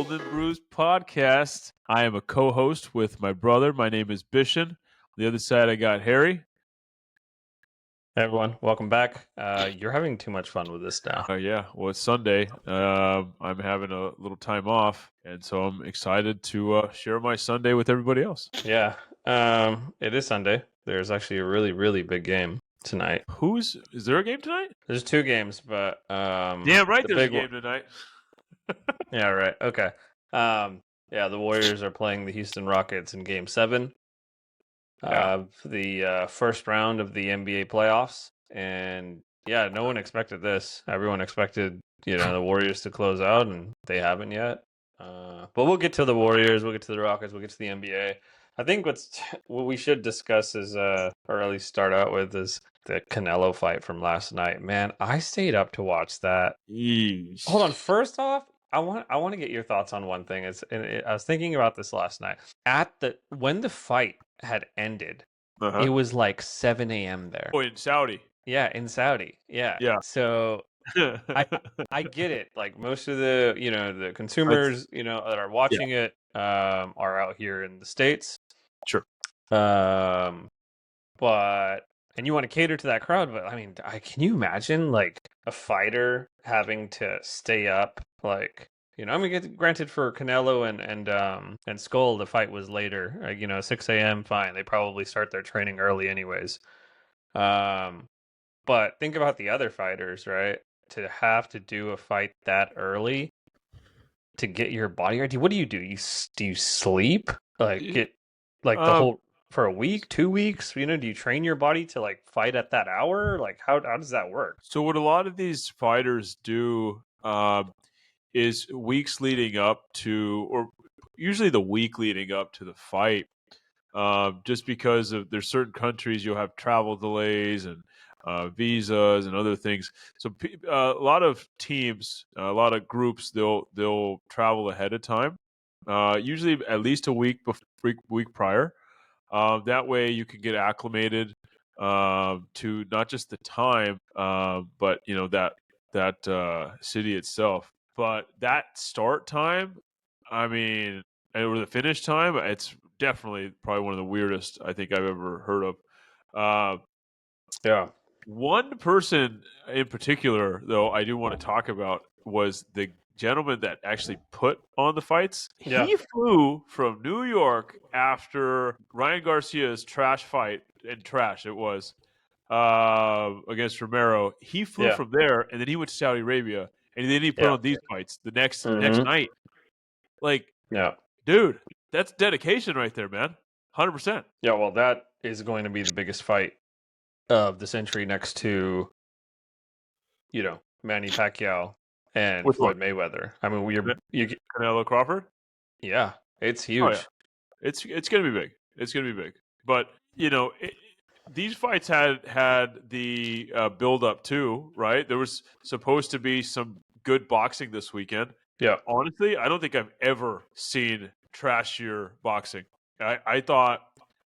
Golden Brews podcast. I am a co-host with my brother. My name is Bishan. On the other side, I got Harry. Hey everyone, welcome back. You're having too much fun with this now. Yeah, well, it's Sunday. I'm having a little time off, and so I'm excited to share my Sunday with everybody else. Yeah, it is Sunday. There's actually a really big game tonight. Is there a game tonight? There's two games, but Yeah, right. the There's a big game one. tonight. Yeah, right. Okay. Yeah, the Warriors are playing the Houston Rockets in Game 7 of the first round of the NBA playoffs, and yeah, no one expected this. Everyone expected, the Warriors to close out, and they haven't yet. But we'll get to the Warriors, we'll get to the Rockets, we'll get to the NBA. I think what we should discuss is, or at least start out with, is the Canelo fight from last night. Man, I stayed up to watch that. Yeesh. Hold on, first off, I want to get your thoughts on one thing. I was thinking about this last night. When the fight had ended, it was like 7 a.m. there. Oh, in Saudi. Yeah, in Saudi. Yeah. Yeah. So I get it. Like most of the consumers, that are watching it are out here in the States. Sure. But and you want to cater to that crowd, but I mean, can you imagine like a fighter having to stay up, like, I mean, granted for Canelo and Skull, the fight was later, 6 a.m. Fine, they probably start their training early anyways. But think about the other fighters, right? To have to do a fight that early to get your body ready. What do? Do you sleep? Like get like the whole for a week, 2 weeks? Do you train your body to like fight at that hour? Like how does that work? So what a lot of these fighters do is weeks leading up to, or usually the week leading up to the fight, just because there's certain countries you'll have travel delays and visas and other things. So a lot of teams, a lot of groups, they'll travel ahead of time, usually at least a week prior. That way you can get acclimated to not just the time, but that city itself. But that start time, I mean, or the finish time, it's definitely probably one of the weirdest I think I've ever heard of. Yeah. One person in particular, though, I do want to talk about was the gentleman that actually put on the fights. Yeah. He flew from New York after Ryan Garcia's trash fight, and trash it was, against Romero. He flew from there, and then he went to Saudi Arabia, and then he put on these fights the next night. Like, dude, that's dedication right there, man. 100%. Yeah, well, that is going to be the biggest fight of the century next to, Manny Pacquiao and Floyd Mayweather. I mean, Canelo Crawford. Yeah, it's huge. Oh, yeah. It's gonna be big. It's gonna be big. But these fights had the build up too, right? There was supposed to be some good boxing this weekend. Yeah. Honestly, I don't think I've ever seen trashier boxing. I thought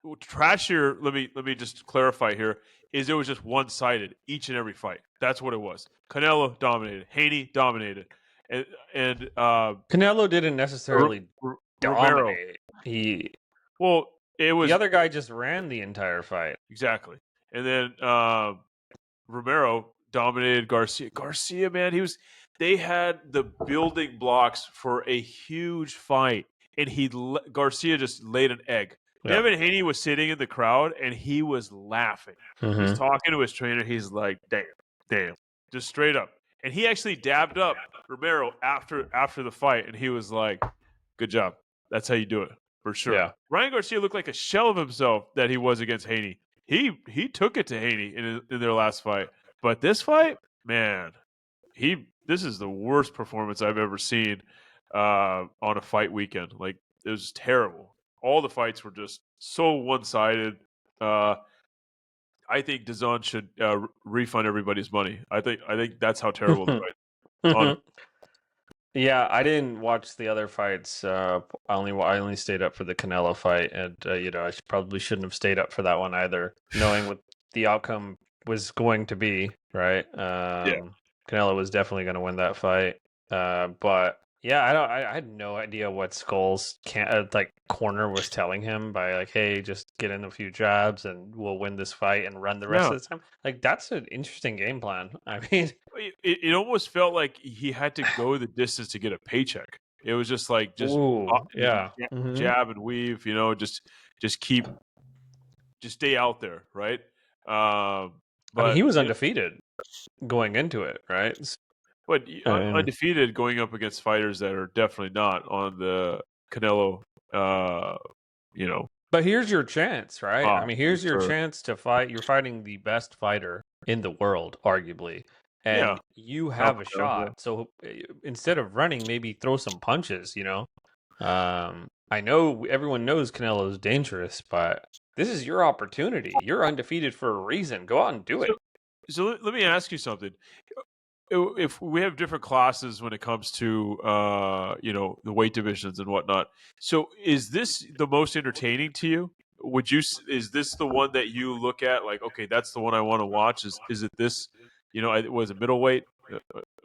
trashier. Let me just clarify here. Is it was just one sided each and every fight. That's what it was. Canelo dominated. Haney dominated. And Canelo didn't necessarily dominate. It was the other guy just ran the entire fight. Exactly. And then Romero dominated Garcia. Garcia, man, they had the building blocks for a huge fight, and Garcia just laid an egg. Yeah. Devin Haney was sitting in the crowd, and he was laughing. Mm-hmm. He's talking to his trainer. He's like, damn, just straight up. And he actually dabbed up Romero after the fight, and he was like, good job. That's how you do it, for sure. Yeah. Ryan Garcia looked like a shell of himself that he was against Haney. He took it to Haney in their last fight. But this fight, man, this is the worst performance I've ever seen on a fight weekend. Like, it was terrible. All the fights were just so one-sided. I think DAZN should refund everybody's money. I think that's how terrible the fight. Yeah, I didn't watch the other fights. I only stayed up for the Canelo fight, and I probably shouldn't have stayed up for that one either, knowing what the outcome was going to be. Right? Canelo was definitely going to win that fight. But Yeah, I had no idea what Skull's corner was telling him by like, hey, just get in a few jabs and we'll win this fight and run the rest Yeah. of the time. Like that's an interesting game plan. I mean, It almost felt like he had to go the distance to get a paycheck. It was just like ooh, just yeah. Hmm. jab and weave, just keep just stay out there, right? I mean, he But was undefeated going into it, right? And undefeated going up against fighters that are definitely not on the Canelo, uh, you know, but here's your chance, right? I ah, mean, for here's your sure. chance to fight. You're fighting the best fighter in the world, arguably, Yeah, and you have a Pacquiao, yeah. shot. So instead of running, maybe throw some punches, you know? I know everyone knows Canelo is dangerous, but this is your opportunity. You're undefeated for a reason. Go out and do So, it. let me ask you something. If we have different classes when it comes to the weight divisions and whatnot, so is this the most entertaining to you? Is this the one that you look at like, okay, that's the one I want to watch? Is it this? Was it middleweight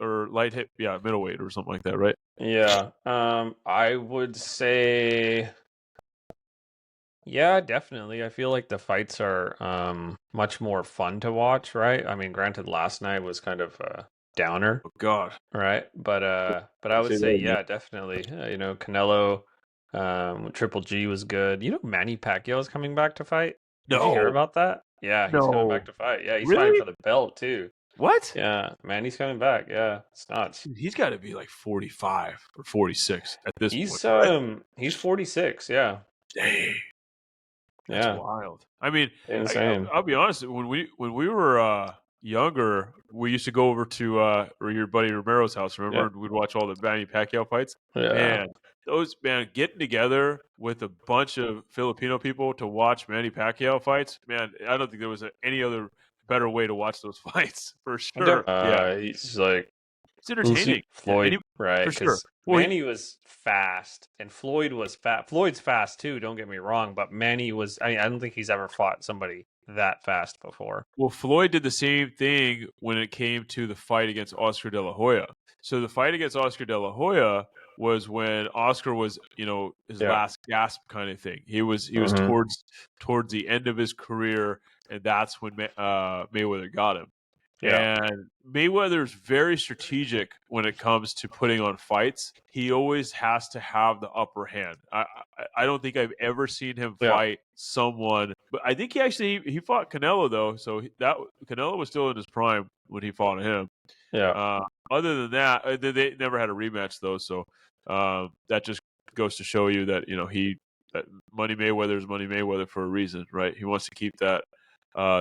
or light hit? Yeah, middleweight or something like that, right? Yeah. I would say, yeah, definitely. I feel like the fights are much more fun to watch, right? I mean, granted, last night was kind of a downer, Oh God, right? But I don't would say say, that again. yeah, definitely. Canelo, Triple G was good. Manny Pacquiao is coming back to fight. Did you hear No, about that? Yeah, he's coming back no, to fight. Yeah, he's fighting really? for the belt too. What? Yeah, Manny's coming back. Yeah, it's nuts. Dude, he's got to be like 45 or 46 at this point, right? He's 46. Yeah, Dang. That's yeah, wild. I mean, insane. I'll be honest. When we were younger, we used to go over to your buddy Romero's house. Yeah, Remember, we'd watch all the Manny Pacquiao fights. yeah. Man, getting together with a bunch of Filipino people to watch Manny Pacquiao fights. Man, I don't think there was any other better way to watch those fights for sure. Yeah, He's like it's entertaining. Yeah, Floyd, right? for sure. Because Well, Manny was fast, and Floyd was fast. Floyd's fast too. Don't get me wrong, but Manny was. I don't think he's ever fought somebody that fast before. Floyd did the same thing when it came to the fight against Oscar De La Hoya. So the fight against Oscar De La Hoya was when Oscar was, his Yeah. last gasp kind of thing. He was Hmm. towards the end of his career, and that's when Mayweather got him. Yeah. And Mayweather's very strategic when it comes to putting on fights. He always has to have the upper hand. I don't think I've ever seen him Yeah. fight someone, but I think he fought Canelo though. So that Canelo was still in his prime when he fought him. Yeah. Uh, Other than that, they never had a rematch though. So that just goes to show you that that Money Mayweather is Money Mayweather for a reason, right? He wants to keep that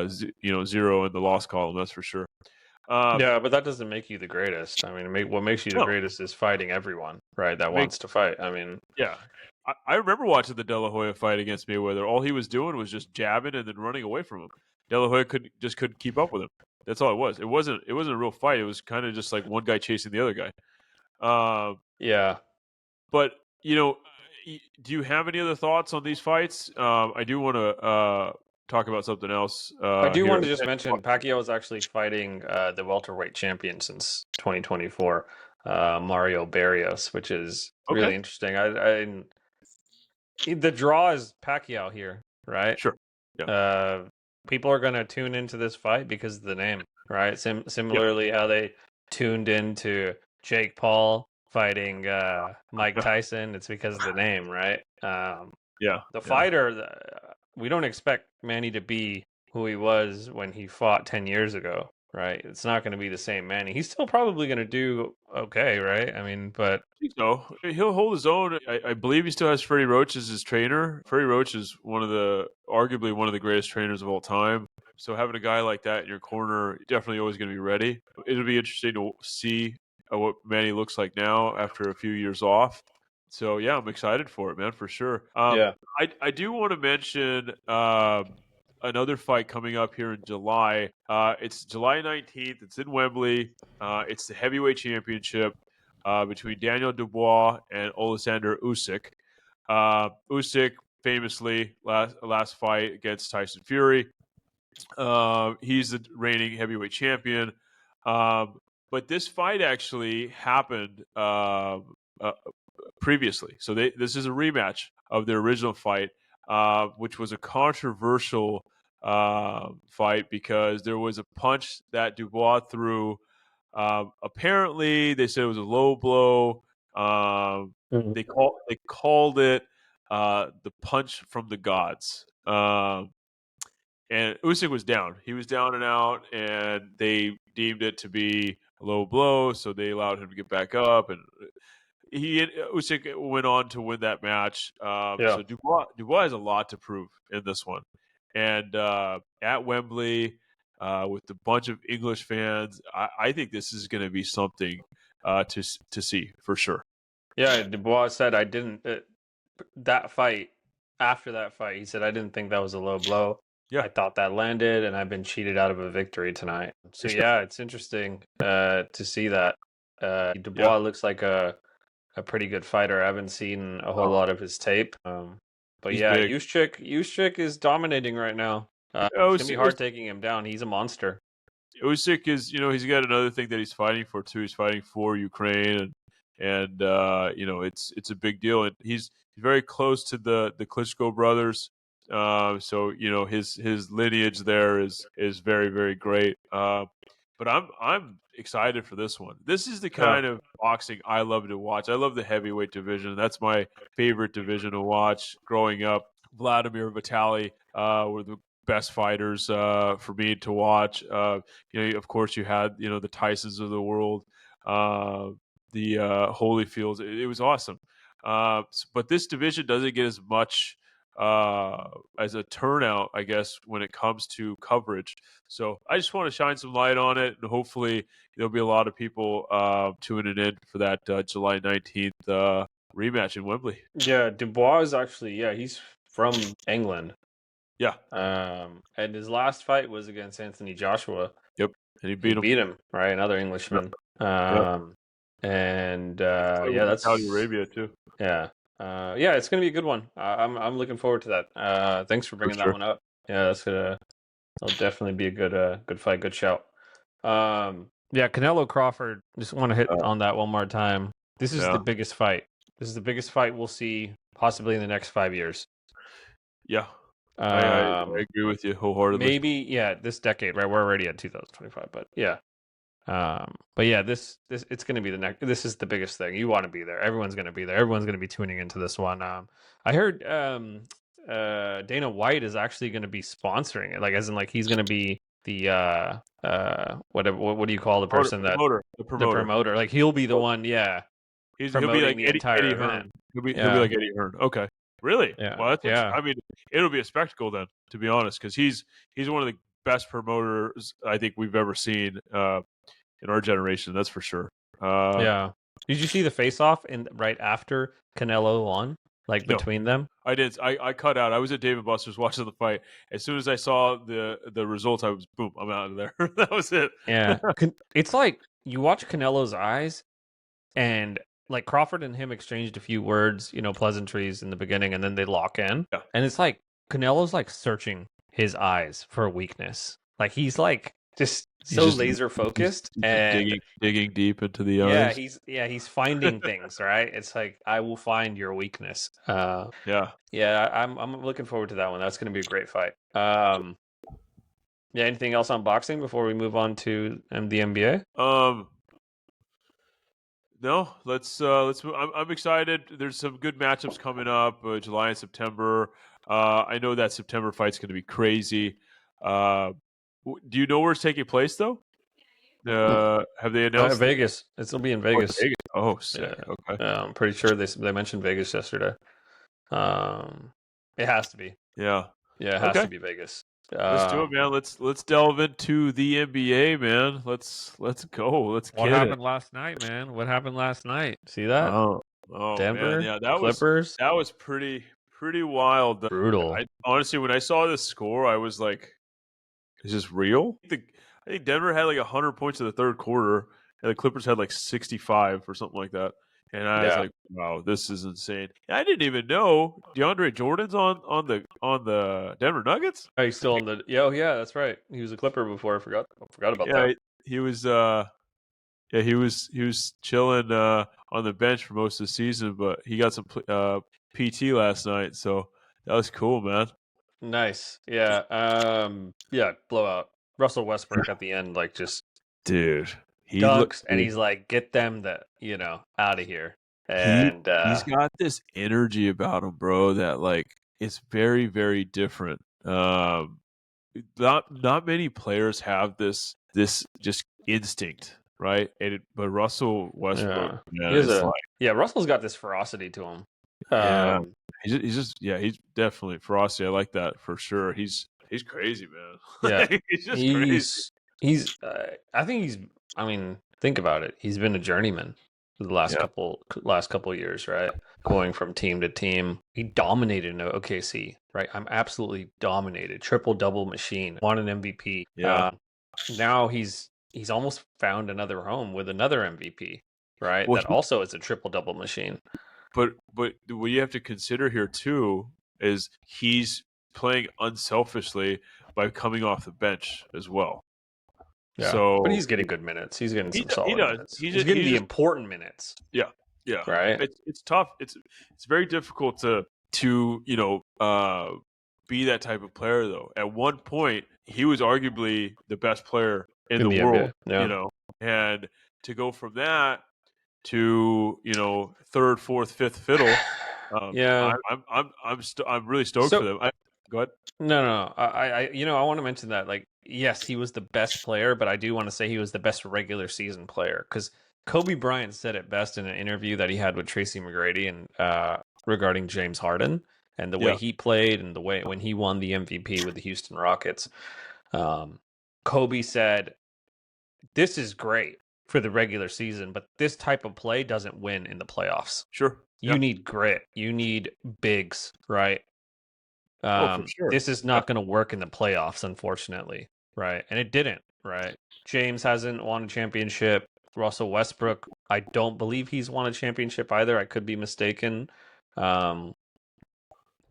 zero in the loss column. That's for sure. Um, Yeah, but that doesn't make you the greatest. I mean, what makes you the no, greatest is fighting everyone, right? That make wants to fight. I mean, yeah. I remember watching the De La Hoya fight against Mayweather. All he was doing was just jabbing and then running away from him. De La Hoya couldn't keep up with him. That's all it was. It wasn't a real fight. It was kind of just like one guy chasing the other guy. Um, yeah. but do you have any other thoughts on these fights? I do want to talk about something else I do here. want to just mention Pacquiao is actually fighting the welterweight champion since 2024, Mario Barrios, which is Okay, really interesting. The draw is Pacquiao here, right? sure. Yeah. Uh, People are going to tune into this fight because of the name, right? Yep. Similarly, how they tuned into Jake Paul fighting Mike Tyson, it's because of the name, right? Yeah. The Yeah. fighter, we don't expect Manny to be who he was when he fought 10 years ago, right? It's not going to be the same Manny. He's still probably going to do okay, right? I mean, but So he'll hold his own. I believe he still has Freddie Roach as his trainer. Freddie Roach is arguably one of the greatest trainers of all time. So having a guy like that in your corner, definitely always going to be ready. It'll be interesting to see what Manny looks like now after a few years off. So yeah, I'm excited for it, man, for sure. yeah. I do want to mention another fight coming up here in July. It's July 19th. It's in Wembley. It's the heavyweight championship between Daniel Dubois and Oleksandr Usyk. Usyk famously last fight against Tyson Fury. He's the reigning heavyweight champion. Um, but this fight actually happened previously. So this is a rematch of their original fight, which was a controversial fight because there was a punch that Dubois threw. Apparently, they said it was a low blow. Mhm. They called it the punch from the gods. And Usyk was down. He was down and out, and they deemed it to be a low blow, so they allowed him to get back up. And Usyk went on to win that match. Yeah. So Dubois has a lot to prove in this one, and at Wembley with a bunch of English fans, I think this is going to be something to see for sure. Yeah, Dubois said I didn't that fight after that fight. He said I didn't think that was a low blow. Yeah, I thought that landed, and I've been cheated out of a victory tonight. So sure. yeah, it's interesting to see that. Yeah, Dubois looks like a pretty good fighter. I haven't seen a whole oh, lot of his tape. But he's yeah, big. Juszczyk is dominating right now. It's gonna be hard taking him down. He's a monster. Usyk is, he's got another thing that he's fighting for too. He's fighting for Ukraine, and it's a big deal. And he's very close to the Klitschko brothers. So his lineage there is very very great. But I'm excited for this one. This is the Yeah. kind of boxing I love to watch. I love the heavyweight division. That's my favorite division to watch growing up. Vladimir Vitali were the best fighters for me to watch. Of course, you had the Tysons of the world, the Holyfields. It was awesome. But this division doesn't get as much as a turnout, I guess, when it comes to coverage. So I just want to shine some light on it, and hopefully there'll be a lot of people tuning in for that July 19th rematch in Wembley. Yeah, Dubois is actually he's from England. Yeah. And his last fight was against Anthony Joshua. Yep. And he He beat him. beat him, right? Another Yep. Englishman. Yep. And With Saudi that's Arabia too, it's gonna be a good one. I'm looking forward to that. Thanks for for bringing that sure. one up. Yeah, that'll definitely be a good fight, good shout. Yeah, Canelo Crawford. Just want to hit Uh, on that one more time. This is yeah. the biggest fight. This is the biggest fight we'll see possibly in the next 5 years. Yeah. I Um, agree with you wholeheartedly. maybe this decade, right? We're already at 2025, but yeah. But yeah, this it's going to be the next. This is the biggest thing. You want to be there. Everyone's going to be there. Everyone's going to be tuning into this one. I heard Dana White is actually going to be sponsoring it, like as in like he's going to be the what do you call the person that The the promoter. promoter? Like he'll be the one, He'll be promoting like the entire Eddie event. Hearn. He'll be Yeah, like Eddie Hearn. Okay. Really? yeah, Well, that's yeah. I mean, it'll be a spectacle then, to be honest, because he's one of the best promoters I think we've ever seen in our generation. That's for sure. Uh, Yeah. Did you see the face off in right after Canelo won? Like no, between them? I did. I cut out. I was at Dave and Buster's watching the fight. As soon as I saw the results, I was boom. I'm out of there. That was it. Yeah. It's like you watch Canelo's eyes and like Crawford and him exchanged a few words, pleasantries in the beginning and then they lock in. Yeah. And it's like Canelo's like searching his eyes for a weakness. Like he's like just He's so just laser focused he's just and digging deep into the eyes. he's finding things, right? It's like I will find your weakness. Yeah. Yeah, I'm looking forward to that one. That's going to be a great fight. Yeah, anything else on boxing before we move on to the NBA? No, let's move. I'm excited. There's some good matchups coming up, July and September. I know that September fight's going to be crazy. Do you know where it's taking place though? Have they announced? Vegas. It'll be in Oh, it's Vegas. Vegas. Oh, Yeah, sick. Okay. I'm pretty sure they mentioned Vegas yesterday. It has to be. Yeah. Yeah, it has to Okay. be Vegas. Let's do it, man. Let's delve into the NBA, man. Let's go. Let's What get it. happened last night, man? What happened last night? See that? Oh man, Denver yeah, Clippers. that was pretty wild. Brutal. I honestly, when I saw the score, I was like, "Is this real?" I think Denver had like 100 points in the third quarter, and the Clippers had like 65 or something like that. And I was Yeah. like, "Wow, this is insane." And I didn't even know DeAndre Jordan's on the Denver Nuggets. Oh, he's still on the. Yeah, oh yeah, that's right. He was a Clipper before. I forgot about Yeah, that. he was. Yeah, he was chilling on the bench for most of the season, but he got some PT last night, so that was cool, man. Nice. Yeah. Yeah. Blowout. Russell Westbrook at the end, like just Dude, he look dunks, and he's like, "Get them out of here." he And he's got this energy about him, bro, that like it's very, very different. Not many players have this just instinct, right? But Russell Westbrook, yeah, he man, has is a like, yeah. Russell's got this ferocity to him. yeah, Um, he's definitely frosty. I like that for sure. He's crazy, man. yeah, He's just crazy. he's. I think he's. I mean, think about it. He's been a journeyman for the Yeah. last couple years, right? Going from team to team, he dominated in OKC, right? I'm absolutely dominated, triple double machine, won an MVP. Yeah. Now he's almost found another home with another MVP, right? Well, That also is a triple double machine. but what you have to consider here too is he's playing unselfishly by coming off the bench as well. Yeah, but So he's getting good minutes. He's getting some he solid does. minutes. He's getting He's the just important minutes, yeah, yeah. right? It's tough. It's very difficult to be that type of player though. At one point, he was arguably the best player in In the the world, NBA, yeah, and to go from that to third, fourth, fifth fiddle. yeah. I'm really stoked for So them. Go ahead. no. I want to mention that, like, yes, he was the best player, but I do want to say he was the best regular season player because Kobe Bryant said it best in an interview that he had with Tracy McGrady and regarding James Harden and the way Yeah, he played and the way when he won the MVP with the Houston Rockets. Um, Kobe said, "This is great for the regular season, but this type of play doesn't win in the playoffs. sure. You Yeah. need grit. You need bigs, right? Oh, for sure. This is not going to work in the playoffs, unfortunately, right? And it didn't, right? James hasn't won a championship. Russell Westbrook, I don't believe he's won a championship either. I could be mistaken. Um,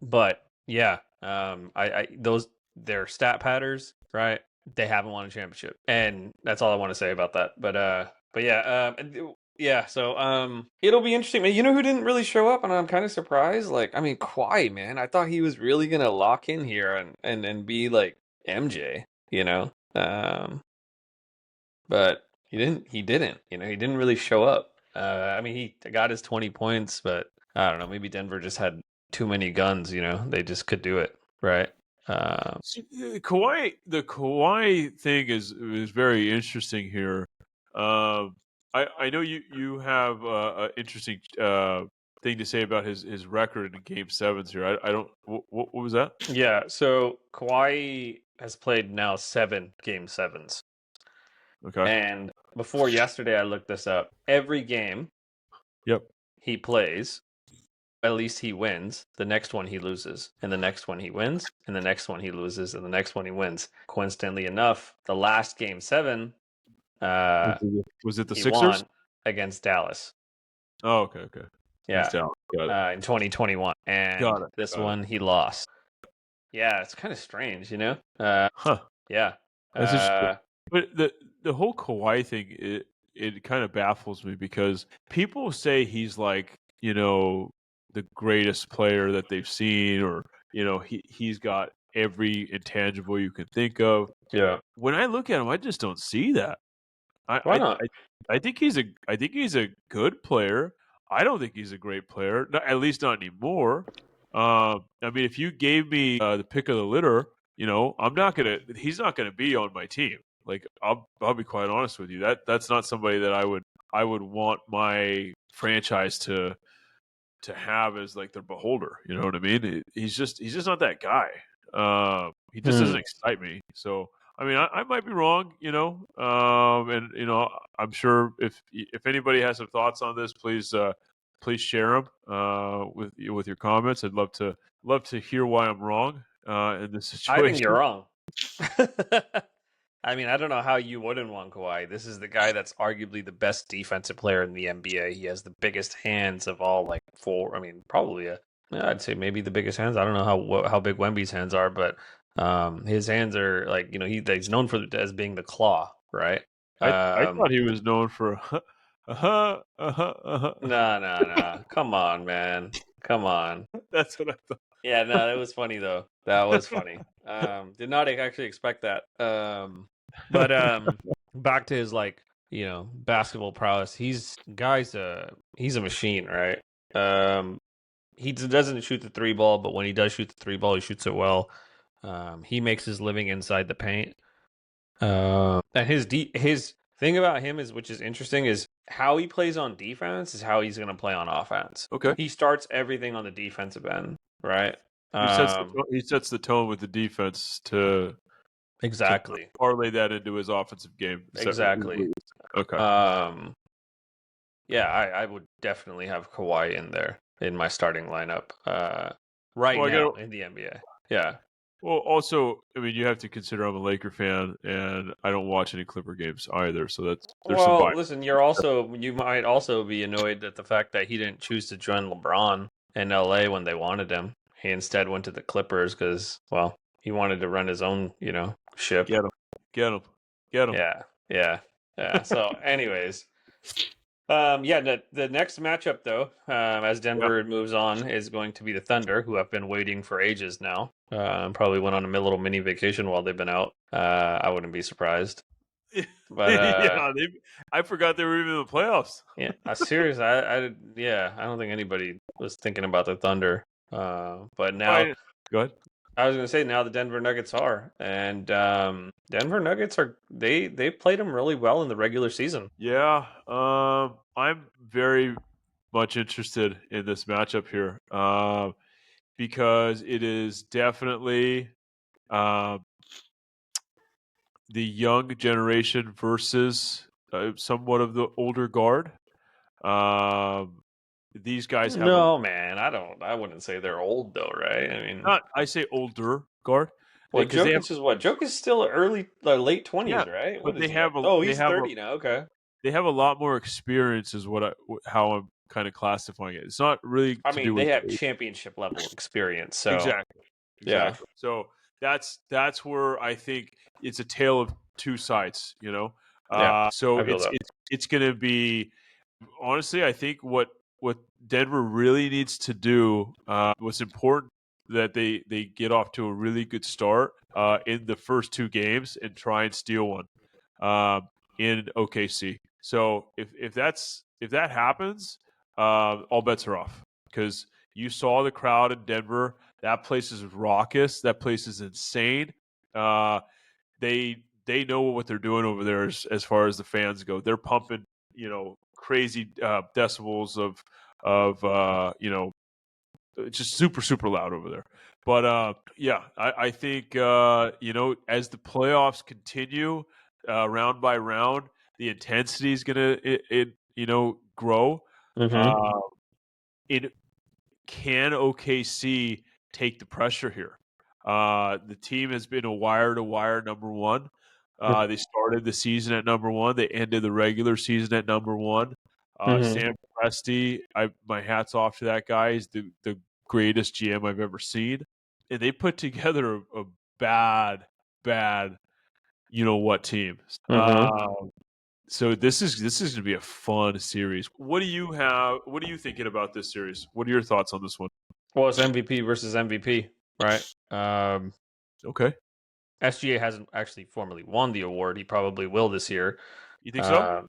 but yeah, I those they're stat patters, right? They haven't won a championship, and that's all I want to say about that. But yeah, yeah. So it'll be interesting. Man, you know who didn't really show up, and I'm kind of surprised. Like, I mean, Kawhi, man, I thought he was really gonna lock in here and be like MJ, but he didn't. He didn't. He didn't really show up. I mean, he got his 20 points, but I don't know. Maybe Denver just had too many guns. They just could do it, right? See, the Kawhi thing is very interesting here. I know you have an interesting thing to say about his record in Game Sevens here. I don't. What was that? Yeah. So Kawhi has played now 7 Game 7s, Okay. and before yesterday, I looked this up. Every game Yep. he plays, at least he wins. The next one he loses, and the next one he wins, and the next one he loses, and the next one he wins. Coincidentally enough, the last Game 7, Was it the he Sixers? won against Dallas. Oh, okay, okay. Yeah, Against Dallas. Got it. in 2021, and Got it. this Got it. one he lost. Yeah, it's kind of strange. Huh. Yeah. That's interesting. Uh, But the whole Kawhi thing, it kind of baffles me because people say he's like, the greatest player that they've seen, or he's got every intangible you can think of. yeah. When I look at him, I just don't see that. I Why I not? I, I think he's a good player. I don't think he's a great player, at least not anymore. I mean, if you gave me the pick of the litter, I'm not gonna. He's not gonna be on my team. Like I'll be quite honest with you. That's not somebody that I would want my franchise to have as like their beholder. You know what I mean? He's just not that guy. He just doesn't Hmm. excite me. So I mean, I might be wrong. And I'm sure if anybody has some thoughts on this, please share them with your comments. I'd love to hear why I'm wrong in this I think you're situation. wrong. I mean, I don't know how you wouldn't want Kawhi. This is the guy that's arguably the best defensive player in the NBA. He has the biggest hands of all, like four. I mean, probably yeah, I'd say maybe the biggest hands. I don't know how big Wemby's hands are, but his hands are like he's known for as being the claw, right? I Um, thought he was known for no. Come on, man. Come on. That's what I thought. Yeah, no, that was funny though. That was funny. Did not actually expect that. But back to his basketball prowess. He's a machine, right? He doesn't shoot the three ball, but when he does shoot the three ball, he shoots it well. He makes his living inside the paint. And his thing about him is, which is interesting, is how he plays on defense is how he's going to play on offense. Okay. He starts everything on the defensive end, right? He sets the tone with the defense to Exactly. parlay that into his offensive game. Exactly. Okay. Yeah, I would definitely have Kawhi in there in my starting lineup. Now in the NBA. Yeah. Well, also, I mean, you have to consider I'm a Laker fan, and I don't watch any Clipper games either. So there's some bias. Listen, you might also be annoyed at the fact that he didn't choose to join LeBron in LA when they wanted him. He instead went to the Clippers because, well, he wanted to run his own, ship. Get him. Yeah. So, anyways, the next matchup though, as Denver moves on, is going to be the Thunder, who have been waiting for ages now. Probably went on a little mini vacation while they've been out. I wouldn't be surprised. But I forgot they were even in the playoffs. Yeah, seriously, I don't think anybody was thinking about the Thunder. But now, go ahead. I was going to say now the Denver Nuggets are, and Denver Nuggets they played them really well in the regular season. Yeah, I'm very much interested in this matchup here because it is definitely the young generation versus somewhat of the older guard. These guys have man, I wouldn't say they're old though, right? I mean, I say older guard. Well, Jokic is what? Jokic is still late 20s, right? But he's 30 now. Okay. They have a lot more experience, is how I'm kind of classifying it. It's not really. They have championship level experience. So exactly. Yeah. So that's where I think it's a tale of two sides. So it's going to be, honestly, I think what Denver really needs to do, what's important, that they get off to a really good start in the first two games and try and steal one in OKC. So if that happens, all bets are off, because you saw the crowd in Denver. That place is raucous. That place is insane. They know what they're doing over there as far as the fans go. They're pumping, crazy decibels of just super, super loud over there. But I think as the playoffs continue round by round, the intensity is gonna grow. Can OKC take the pressure here? The team has been a wire-to-wire number one. They started the season at number one. They ended the regular season at number one. Sam Presti, my hat's off to that guy. He's the greatest GM I've ever seen. And they put together a bad, you-know-what team. So this is going to be a fun series. What are you thinking about this series? What are your thoughts on this one? Well, it's MVP versus MVP, right? Okay. SGA hasn't actually formally won the award. He probably will this year. You think so?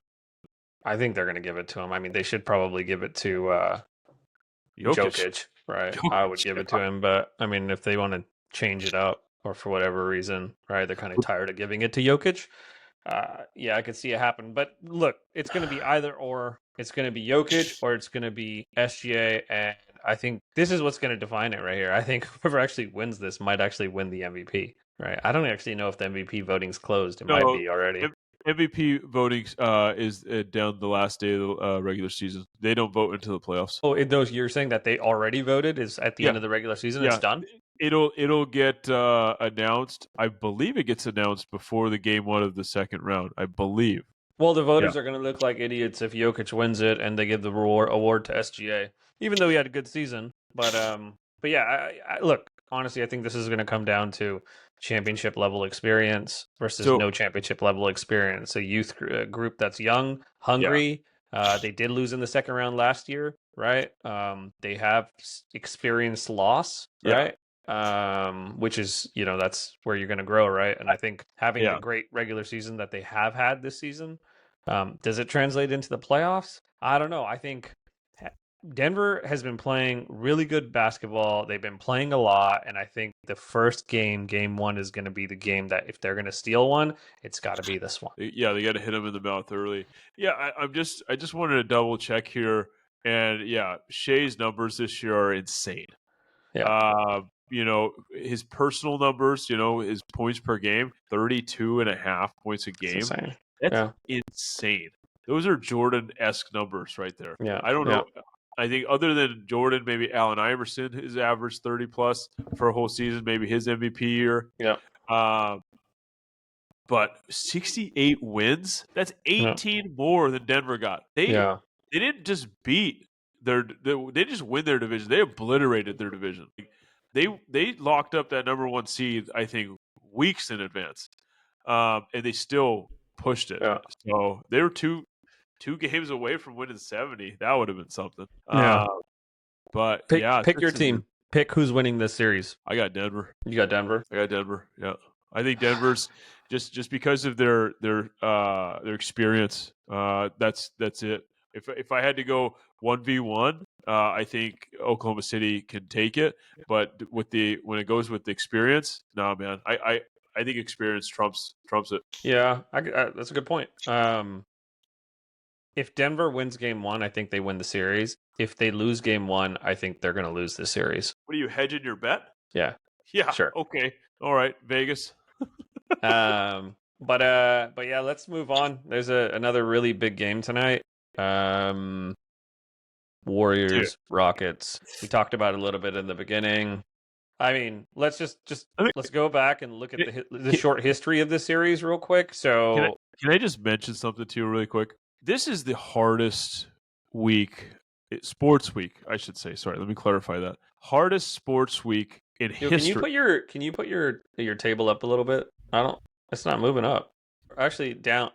I think they're going to give it to him. I mean, they should probably give it to Jokic, right? I would give it to him, but I mean, if they want to change it up or for whatever reason, right, they're kind of tired of giving it to Jokic. I could see it happen. But look, it's going to be either or. It's going to be Jokic or it's going to be SGA, and I think this is what's going to define it right here. I think whoever actually wins this might actually win the MVP, right? I don't actually know if the MVP voting's closed. It might be already. MVP voting is down the last day of the regular season. They don't vote until the playoffs. Oh, you're saying that they already voted is at the end of the regular season? It's done? It'll get announced. I believe it gets announced before the game one of the second round. I believe. Well, the voters are going to look like idiots if Jokic wins it and they give the award to SGA, even though he had a good season. But yeah, I look, honestly, I think this is going to come down to championship level experience versus So no championship level experience. A youth group that's young, yeah, hungry. They did lose in the second round last year, right? They have experienced loss, yeah, right? Which is, that's where you're going to grow, right? And I think having the yeah. great regular season that they have had this season, does it translate into the playoffs? I don't know. I think Denver has been playing really good basketball. They've been playing a lot, and I think the first game 1, is going to be the game that if they're going to steal one, it's got to be this one. Yeah, they got to hit him in the mouth early. Yeah, I just wanted to double check here, and yeah, Shea's numbers this year are insane. Yeah, His personal numbers, his points per game, 32.5 points a it's game. insane. That's Yeah, insane. Those are Jordan-esque numbers right there. yeah, I don't yeah, know. I think other than Jordan, maybe Allen Iverson has averaged 30 plus for a whole season, maybe his MVP year. yeah, Uh, but 68 wins, that's yeah, 18 more than Denver got. They yeah, didn't just beat they just win their division. They obliterated their division. They locked up that number 1 seed, I think, weeks in advance. And they still pushed it. yeah. So they were two games away from winning 70. That would have been something. Yeah. But yeah, Pick your this is team. Pick who's winning this series. I got Denver. You got Denver. I got Denver. Yeah, I think Denver's just because of their experience. That's it. If I had to go 1v1, I think Oklahoma City can take it. But when it goes with the experience, nah, man, I think experience trumps it. Yeah, that's a good point. If Denver wins game 1, I think they win the series. If they lose game 1, I think they're going to lose the series. What are you hedging your bet? Yeah, Yeah. sure. Okay. All right. Vegas. But yeah, let's move on. There's another really big game tonight. Dude, Warriors, Rockets. We talked about it a little bit in the beginning. I mean, let's just I think let's go back and look at can, the short history of this series real quick. can I So, can I just mention something to you really quick? This is the hardest week, sports week, I should say. Sorry, let me clarify that. Hardest sports week in can you history. put your table up a little bit? I don't. It's not moving up. Actually, down.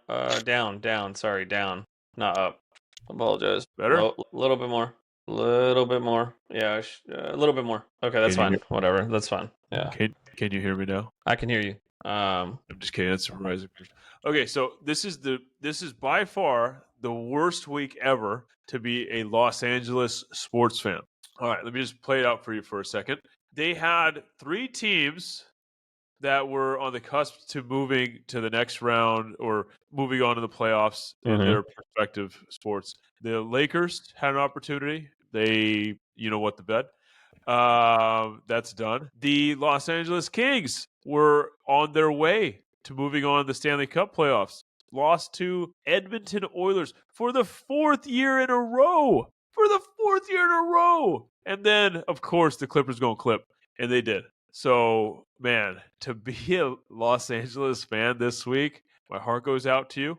Down. Sorry, down, not up. Apologize. Better? Little bit more. Little bit more. Yeah, a little bit more. Okay, that's Can you fine. Whatever. That's fine. Yeah, can you hear me now? I can hear you. I'm just kidding. That's surprising. Okay, so this is by far the worst week ever to be a Los Angeles sports fan. All right, let me just play it out for you for a second. They had 3 teams that were on the cusp to moving to the next round or moving on to the playoffs in Mhm. their respective sports. The Lakers had an opportunity. They, what the bet. That's done. The Los Angeles Kings were on their way to moving on to the Stanley Cup playoffs. Lost to Edmonton Oilers for the 4th year in a row. For the 4th year in a row. And then, of course, the Clippers going to clip. And they did. So, man, to be a Los Angeles fan this week, my heart goes out to you.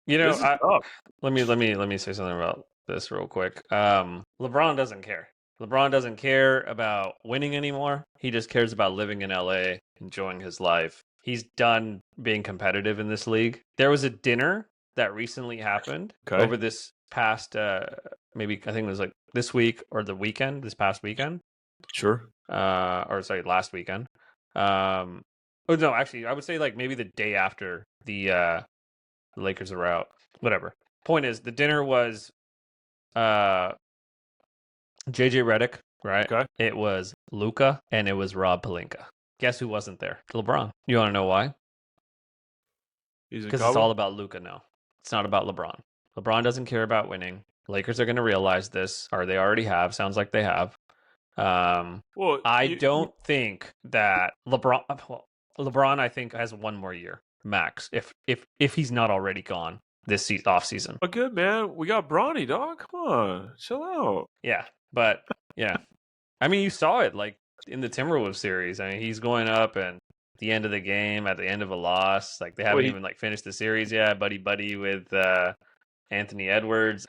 This is tough. Let me say something about this real quick. LeBron doesn't care. LeBron doesn't care about winning anymore. He just cares about living in LA, enjoying his life. He's done being competitive in this league. There was a dinner that recently happened Okay. over this past maybe I think it was like this week or this past weekend. Sure. Or sorry, last weekend. Oh no, actually I would say like maybe the day after the Lakers are out. Whatever. Point is, the dinner was JJ Redick, right? Okay. It was Luca and it was Rob Pelinka. Guess who wasn't there? LeBron. You want to know why? He's in Because it's Cabo? all about Luca now. It's not about LeBron. LeBron doesn't care about winning. Lakers are going to realize this, or they already have. Sounds like they have. Well, I don't think that LeBron, I think, has one more year max, if he's not already gone this off season. but good, man. We got Bronny, dog. Come on, chill out. Yeah, but yeah, I mean, you saw it like in the Timberwolves series. I mean, he's going up and at the end of the game, at the end of a loss, like they haven't even like finished the series yet. Buddy with Anthony Edwards.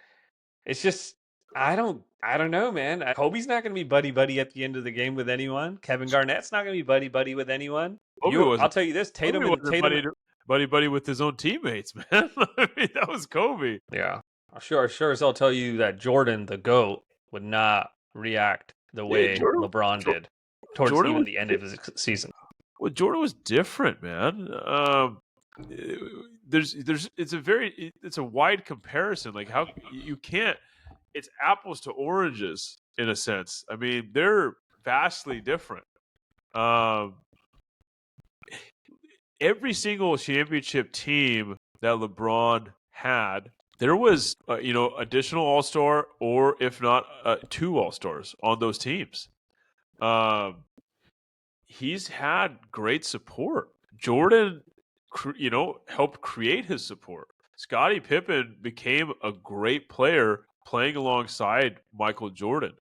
It's just I don't know, man. Kobe's not going to be buddy at the end of the game with anyone. Kevin Garnett's not going to be buddy with anyone. I'll tell you this: Kobe wasn't Tatum. buddy with his own teammates, man. I mean, that was Kobe. Yeah, sure as I'll tell you that Jordan, the GOAT, would not react the Yeah, way LeBron did towards Jordan even was the end of his season. well, Jordan was different, man. There's it's a wide comparison. Like how you can't. It's apples to oranges in a sense. I mean, they're vastly different. Um, every single championship team that LeBron had, there was additional All Star or if not two All Stars on those teams. Um, he's had great support. Jordan, helped create his support. Scottie Pippen became a great player playing alongside Michael Jordan.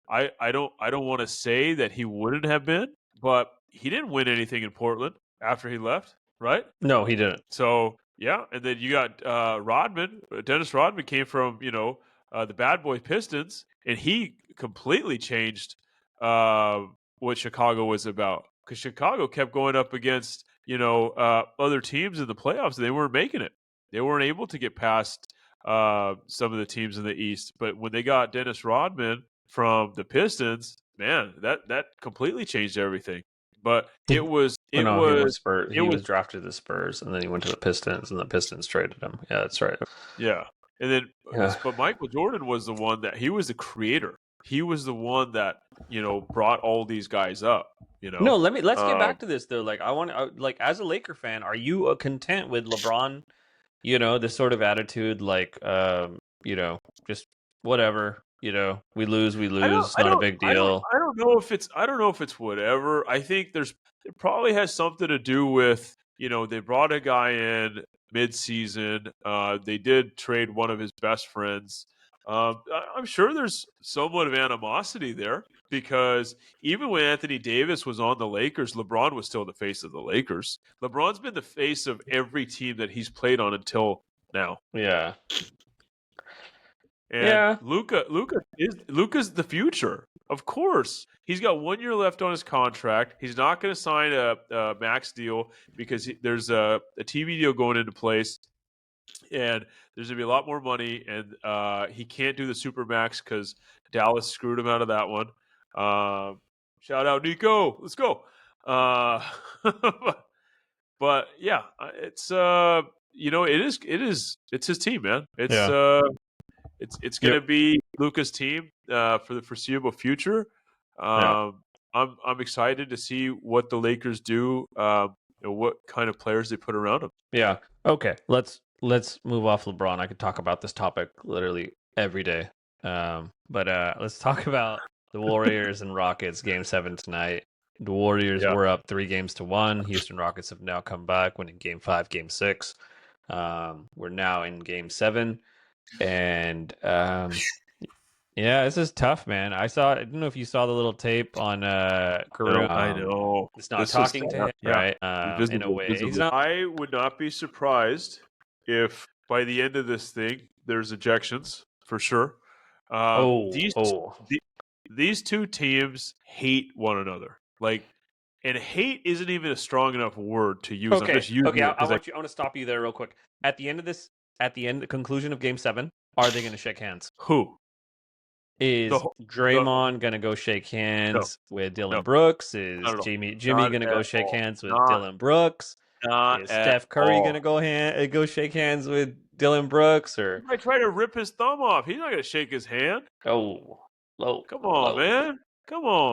I don't want to say that he wouldn't have been, but he didn't win anything in Portland after he left, right? No, he didn't. So yeah, and then you got Rodman. Dennis Rodman came from the Bad Boy Pistons, and he completely changed what Chicago was about because Chicago kept going up against other teams in the playoffs, and they weren't making it. They weren't able to get past some of the teams in the East. But when they got Dennis Rodman from the Pistons, man, that completely changed everything. But He was Spurs. He was drafted to the Spurs, and then he went to the Pistons, and the Pistons traded him. Yeah, that's right. Yeah, and then but Michael Jordan was the one that he was the creator. He was the one that brought all these guys up. No, let's get back to this though. Like I want like as a Laker fan, are you content with LeBron? This sort of attitude, like just whatever. We lose, not a big deal. I don't know if it's whatever. I think it probably has something to do with they brought a guy in mid-season. They did trade one of his best friends. I'm sure there's somewhat of animosity there because even when Anthony Davis was on the Lakers, LeBron was still the face of the Lakers. LeBron's been the face of every team that he's played on until now. Yeah. And Luka's the future. Of course, he's got 1 year left on his contract. He's not going to sign a max deal because there's a TV deal going into place, and there's going to be a lot more money. And he can't do the super max because Dallas screwed him out of that one. Shout out Nico, let's go. But yeah, it's it's his team, man. It's going to be Luka's team for the foreseeable future. I'm excited to see what the Lakers do. What kind of players they put around him. Yeah. Okay. Let's move off LeBron. I could talk about this topic literally every day. But let's talk about the Warriors and Rockets game 7 tonight. The Warriors were up 3-1. Houston Rockets have now come back, winning game 5, game 6. We're now in game 7. And this is tough, man. I don't know if you saw the little tape on Kareem. I know. It's not talking to him, right? In a way. I would not be surprised if by the end of this thing there's ejections for sure. These two teams hate one another. And hate isn't even a strong enough word to use. Okay. I'm just using it. I want to stop you there real quick. At the conclusion of game 7, are they going to shake hands? Who? Is Draymond going to go shake hands with Dylan Brooks? Is Jimmy going to go shake hands with Dylan Brooks? Is Steph Curry going to go shake hands with Dylan Brooks? Or he might try to rip his thumb off. He's not going to shake his hand. Oh, low. Come on,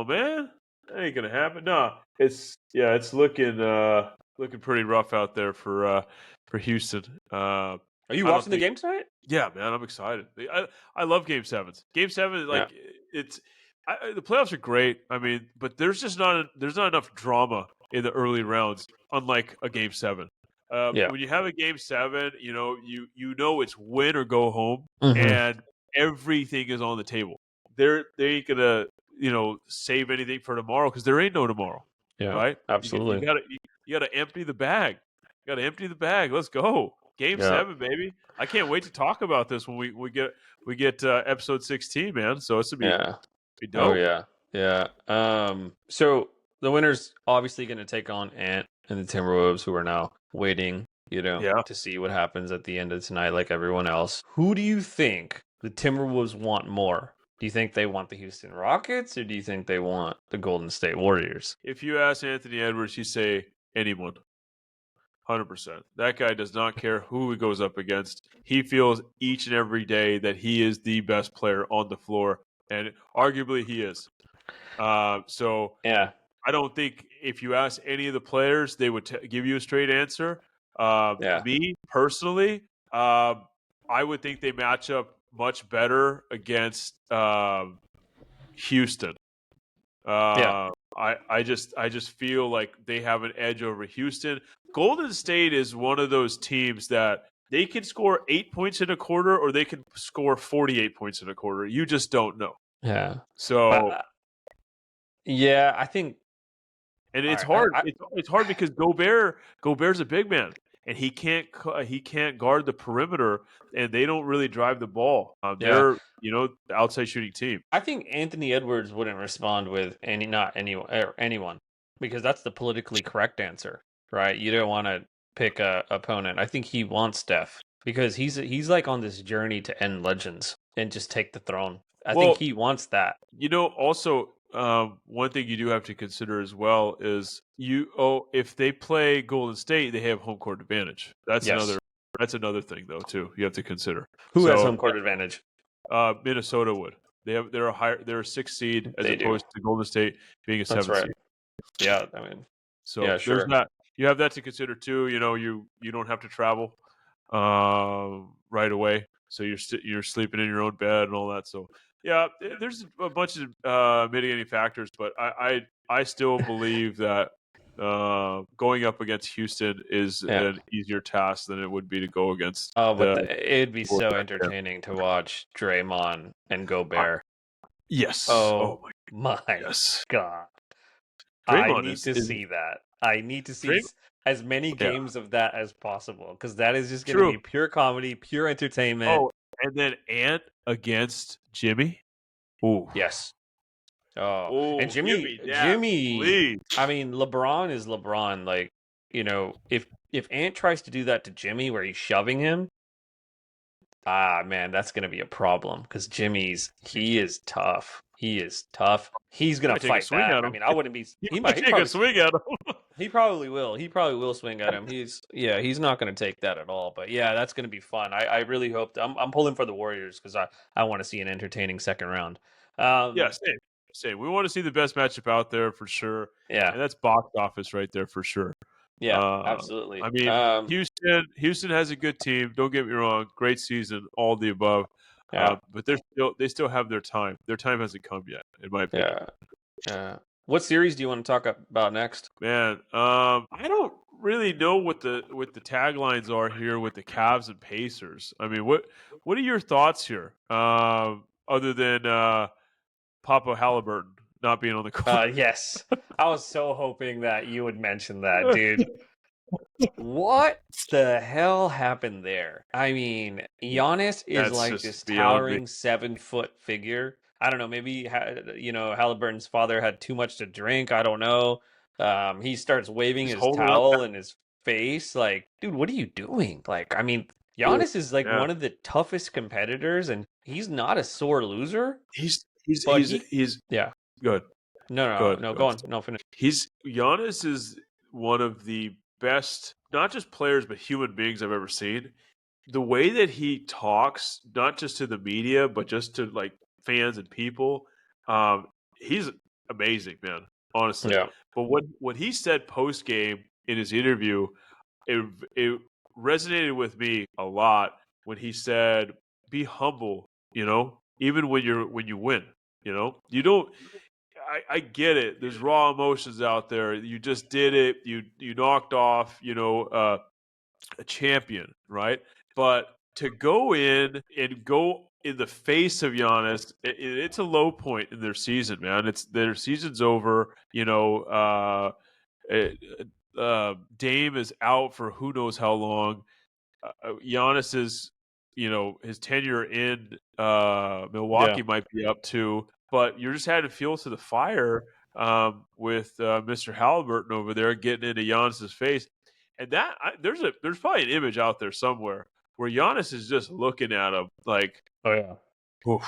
man. That ain't going to happen. No, it's looking pretty rough out there for Houston. Are you watching the game tonight? Yeah, man, I'm excited. I love Game 7s. Game 7 is the playoffs are great. I mean, but there's not enough drama in the early rounds, unlike a Game 7. When you have a Game 7, you know it's win or go home, and everything is on the table. They ain't gonna save anything for tomorrow because there ain't no tomorrow. Yeah, right? Absolutely. You gotta empty the bag. Let's go. Game Yeah. 7, baby. I can't wait to talk about this when we get episode 16, man. So it's gonna Yeah. be Oh dope. yeah. Yeah. So the winner's obviously going to take on Ant and the Timberwolves, who are now waiting, Yeah. to see what happens at the end of tonight, like everyone else. Who do you think the Timberwolves want more? Do you think they want the Houston Rockets, or do you think they want the Golden State Warriors? If you ask Anthony Edwards, he'd say anyone. 100%. That guy does not care who he goes up against. He feels each and every day that he is the best player on the floor, and arguably he is. So Yeah. I don't think if you ask any of the players, they would give you a straight answer. Yeah. Me personally, I would think they match up much better against Houston. Yeah. I just feel like they have an edge over Houston. Golden State is one of those teams that they can score 8 points in a quarter, or they can score 48 points in a quarter. You just don't know. Yeah. So, But yeah, I think. and All it's right. hard. It's hard because Gobert's a big man, and he can't guard the perimeter, and they don't really drive the ball. Yeah. They're the outside shooting team. I think Anthony Edwards wouldn't respond with not anyone or anyone, because that's the politically correct answer, right? You don't want to pick a opponent. I think he wants Steph because he's like on this journey to end legends and just take the throne. I think Well, he wants that. also one thing you do have to consider as well is if they play Golden State, they have home court advantage. Yes. That's another thing though too. You have to consider. Who has So home court advantage? Minnesota would. They're a 6th seed as They do. opposed to Golden State being a That's 7th right. seed. Yeah, I mean, So yeah, there's sure. that. You have that to consider too. You don't have to travel right away, so you're sleeping in your own bed and all that. So yeah, there's a bunch of mitigating factors, but I still believe that going up against Houston is Yeah. an easier task than it would be to go against Oh, but the. it'd be so entertaining to watch Draymond and Gobert. Yes. Oh my my yes. God. I Draymond need to is see that. I need to see Draymond. as many Yeah. games of that as possible, because that is just going to True. be pure comedy, pure entertainment. Oh, and then Ant against Jimmy. Ooh. Yes. Oh, and Give me that, please. I mean, LeBron is LeBron. Like, if Ant tries to do that to Jimmy where he's shoving him, man, that's going to be a problem, because he is tough. He is tough. He's going Might to take a fight swing back. at I him. mean, I wouldn't be. He might take a swing at him. He probably will. He probably will swing at him. He's not going to take that at all. But yeah, that's going to be fun. I really hope. I'm pulling for the Warriors because I want to see an entertaining second round. Yeah, same. We want to see the best matchup out there for sure. Yeah. And that's box office right there for sure. Yeah, absolutely. I mean, Houston has a good team. Don't get me wrong, great season, all the above. Yeah. But they still have their time. Their time hasn't come yet, in my opinion. Yeah. What series do you want to talk about next? Man, I don't really know what the taglines are here with the Cavs and Pacers. I mean, what are your thoughts here? Other than Papa Halliburton not being on the court. Yes. I was so hoping that you would mention that, dude. What the hell happened there? I mean, Giannis is That's like just this beyond me. towering 7-foot figure. I don't know. Maybe Halliburton's father had too much to drink. I don't know. He starts waving He's his holding up towel in his face. Like, dude, what are you doing? Like, I mean, Giannis is like one of the toughest competitors, and he's not a sore loser. He's yeah. good. No, go on. No, finish. Giannis is one of the best, not just players, but human beings I've ever seen. The way that he talks, not just to the media, but just to like fans and people, he's amazing, man. Honestly. Yeah. But what he said post game in his interview, it resonated with me a lot when he said, "Be humble, even when you win, you don't." I get it. There's raw emotions out there. You just did it. You knocked off, a champion, right? But to go in and go in the face of Giannis, it's a low point in their season, man. Their season's over. Dame is out for who knows how long. Giannis's, his tenure in Yeah. Milwaukee might be up to, but you're just adding fuel to the fire with Mr. Halliburton over there getting into Giannis's face, and there's probably an image out there somewhere where Giannis is just looking at him like, Oh yeah. oof.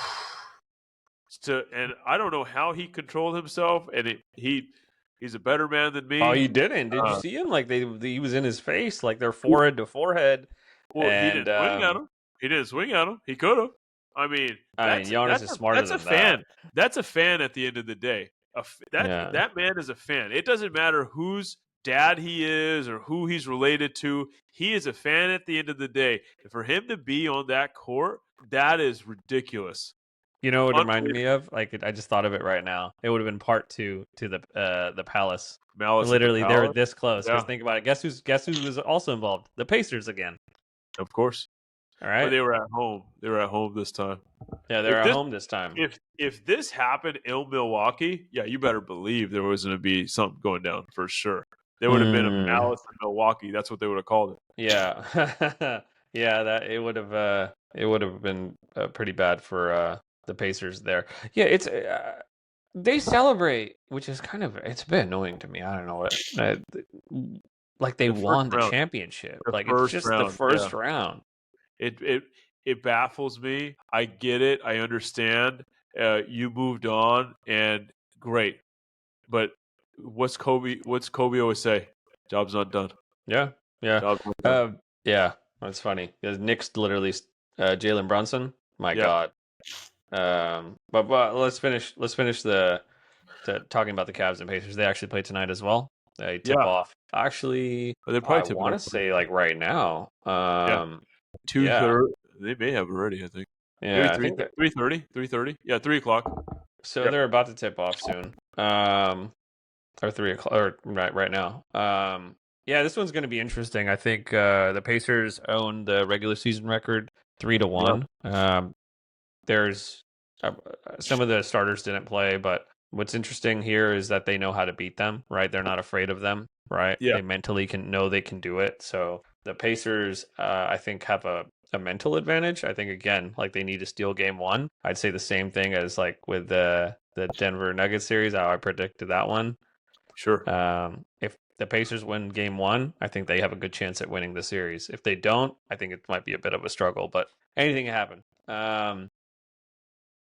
And I don't know how he controlled himself, and he's a better man than Oh, me. you didn't? Did you Uh, see him? Like he was in his face, like they're forehead to forehead, Well, he and didn't swing at him. He didn't swing at him. He could have. I mean, I mean, Giannis is smarter that's a than that. fan. That's a fan at the end of the day. Yeah. That man is a fan. It doesn't matter whose dad he is or who he's related to. He is a fan at the end of the day. And for him to be on that court, that is ridiculous. You know what it reminded me Unbelievable. of? Like I just thought of it right now. It would have been part two to the Palace. Malice at the Literally, they're Palace. this close. Because Yeah, think about it. Guess who was also involved? The Pacers again. of course. All But right. they were at home. They were at home this time. Yeah, they're If at this home this time. if this happened in Milwaukee, yeah, you better believe there was going to be something going down for sure. There would have been a Malice in Milwaukee. That's what they would have called it. Yeah, yeah. That it would have been pretty bad for the Pacers there. Yeah, it's they celebrate, which is it's a bit annoying to me. I don't know what like they The first won the round, championship. the Like it's first just the round, yeah. first round. It baffles me. I get it. I understand. You moved on, and great. But what's Kobe? What's Kobe always say? Job's not done. Yeah, yeah, Job's not done. yeah. That's funny because Knicks literally Jalen Brunson. My Yeah, God. But let's finish. Let's finish talking about the Cavs and Pacers. They actually play tonight as well. They tip yeah. off. Actually, But they I probably tip it want off. to say like right now. Yeah, Yeah, 2:30. They may have already. I think maybe yeah. I think that 3:30. 3:30. Yeah, 3 o'clock. so. Yep. They're about to tip off soon. Or 3 o'clock, or right now. Yeah, this one's going to be interesting. I think the Pacers own the regular season record 3-1. There's some of the starters didn't play, but what's interesting here is that they know how to beat them, right? They're not afraid of them, right? Yeah. They mentally they can do it. So the Pacers, I think, have a mental advantage. I think again, like they need to steal game one. I'd say the same thing as like with the Denver Nuggets series, how I predicted that one. Sure. If the Pacers win game one, I think they have a good chance at winning the series. If they don't, I think it might be a bit of a struggle, but anything can happen.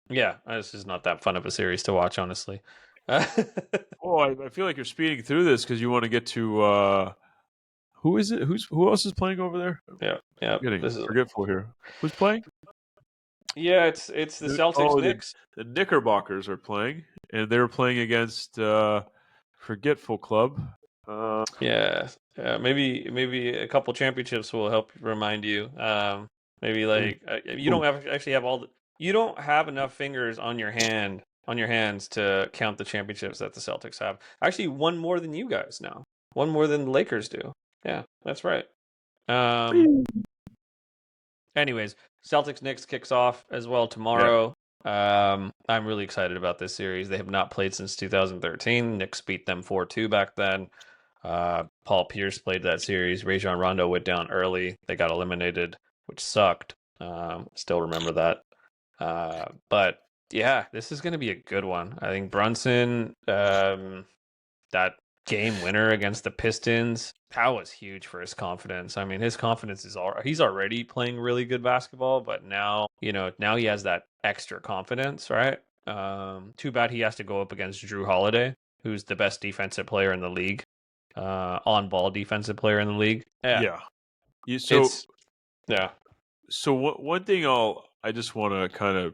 Yeah, this is not that fun of a series to watch, honestly. Oh, I feel like you're speeding through this because you want to get to who is it? Who else is playing over there? Yeah. I'm getting This is forgetful here. Who's playing? it's the Celtics Knicks. The Knickerbockers are playing, and they're playing against Forgetful Club. Yeah, maybe a couple championships will help remind you. Maybe like you don't actually have you don't have enough fingers on your hands to count the championships that the Celtics have. Actually, one more than you guys now. One more than the Lakers do. Yeah, that's right. Anyways, Celtics Knicks kicks off as well tomorrow. I'm really excited about this series. They have not played since 2013. Knicks beat them 4-2 back then. Paul Pierce played that series. Rajon Rondo went down early. They got eliminated, which sucked. Still remember that. But yeah, this is going to be a good one. I think Brunson, that game winner against the Pistons, that was huge for his confidence. I mean, his confidence he's already playing really good basketball, but now he has that extra confidence, right? Too bad he has to go up against Drew Holiday, who's the best defensive player in the league, on-ball defensive player in the league. Yeah. So one thing I just want to kind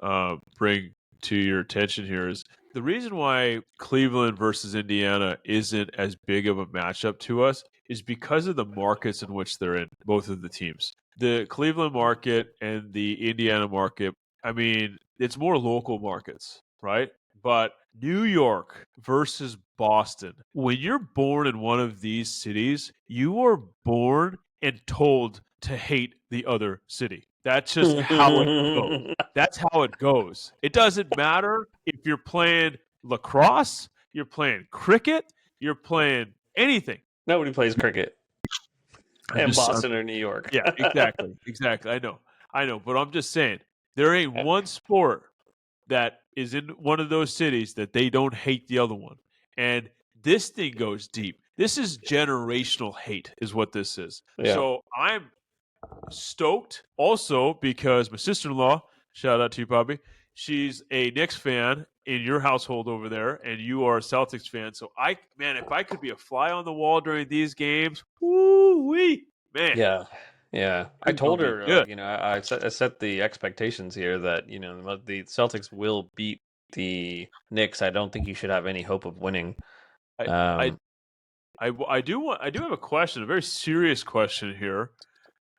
of bring to your attention here is the reason why Cleveland versus Indiana isn't as big of a matchup to us is because of the markets in which they're in, both of the teams. The Cleveland market and the Indiana market, I mean, it's more local markets, right? But New York versus Boston, when you're born in one of these cities, you are born and told to hate the other city. That's just how it goes. That's how it goes. It doesn't matter if you're playing lacrosse, you're playing cricket, you're playing anything. Nobody plays cricket. And Boston or New York. Yeah, exactly. I know. But I'm just saying, there ain't one sport that is in one of those cities that they don't hate the other one. And this thing goes deep. This is generational hate, is what this is. Yeah. So I'm stoked also because my sister-in-law, shout out to you, Bobby, she's a Knicks fan in your household over there, and you are a Celtics fan. So if I could be a fly on the wall during these games, woo-wee, man. Yeah. Yeah. I It's gonna told be her, good. I set the expectations here that, the Celtics will beat the Knicks. I don't think you should have any hope of winning. I, I, Um, I do have a question, a very serious question here.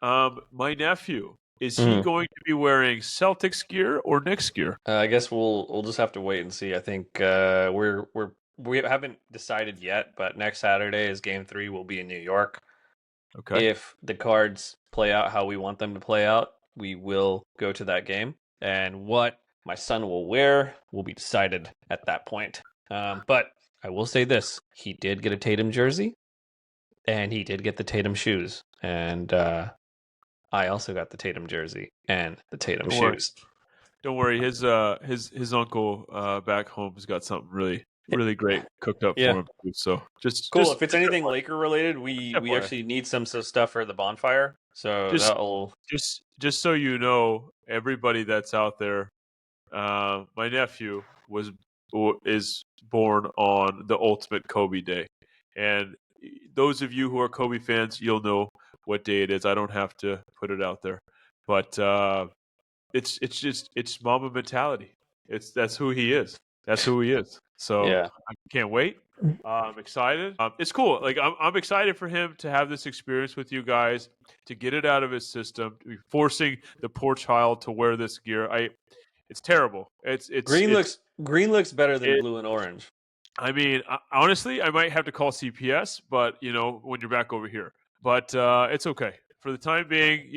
My nephew, is he mhm. going to be wearing Celtics gear or Knicks gear? I guess we'll just have to wait and see. I think we haven't decided yet, but next Saturday is game 3. We'll be in New York. Okay. If the cards play out how we want them to play out, we will go to that game. And what my son will wear will be decided at that point. But I will say this: he did get a Tatum jersey, and he did get the Tatum shoes, and I also got the Tatum jersey and the Tatum Don't worry. shoes. Don't worry. His uncle back home has got something really great cooked up Yeah. for him too. So Cool. If it's anything Laker related, we FYI. actually need some stuff for the bonfire. So just that'll. just so you know, everybody that's out there, my nephew is born on the ultimate Kobe day, and those of you who are Kobe fans, you'll know what day it is. I don't have to put it out there, but it's Mamba mentality. That's who he is. That's who he is. So Yeah. I can't wait. I'm excited. It's cool. Like I'm excited for him to have this experience with you guys, to get it out of his system, to be forcing the poor child to wear this gear. It's terrible. Green looks better than It. blue and orange. I mean, honestly, I might have to call CPS, but when you're back over here. But it's okay for the time being.